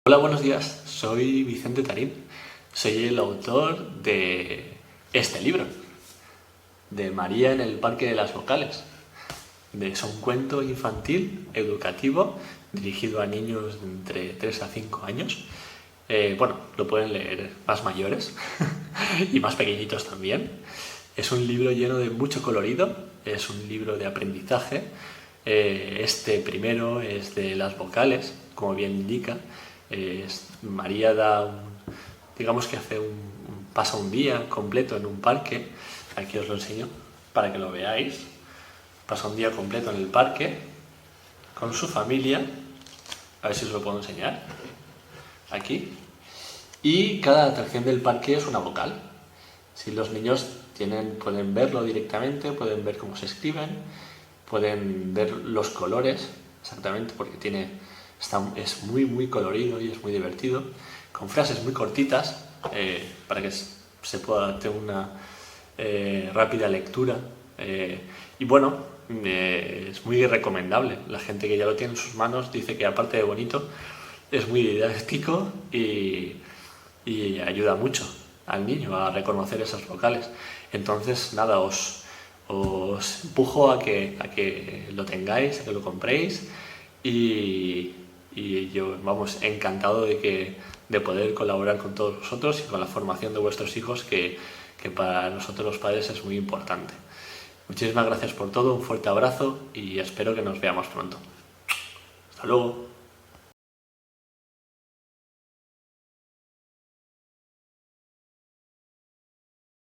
Hola, buenos días. Soy Vicente Tarín. Soy el autor de este libro, de María en el Parque de las Vocales. Es un cuento infantil, educativo, dirigido a niños de entre 3 a 5 años. Lo pueden leer más mayores y más pequeñitos también. Es un libro lleno de mucho colorido, es un libro de aprendizaje. Este primero es de las vocales, como bien indica. María digamos que pasa un día completo en un parque. Aquí os lo enseño para que lo veáis. Pasa un día completo en el parque con su familia. A ver si os lo puedo enseñar. Aquí. Y cada atracción del parque es una vocal. Si los niños pueden verlo directamente, pueden ver cómo se escriben, pueden ver los colores exactamente, porque es muy colorido y es muy divertido, con frases muy cortitas para que se pueda tener una rápida lectura. Es muy recomendable. La gente que ya lo tiene en sus manos dice que, aparte de bonito, es muy didáctico y ayuda mucho al niño a reconocer esas vocales. Entonces, nada, os empujo a que lo tengáis, a que lo compréis y yo, encantado de poder colaborar con todos vosotros y con la formación de vuestros hijos, que para nosotros los padres es muy importante. Muchísimas gracias por todo, un fuerte abrazo y espero que nos veamos pronto. Hasta luego.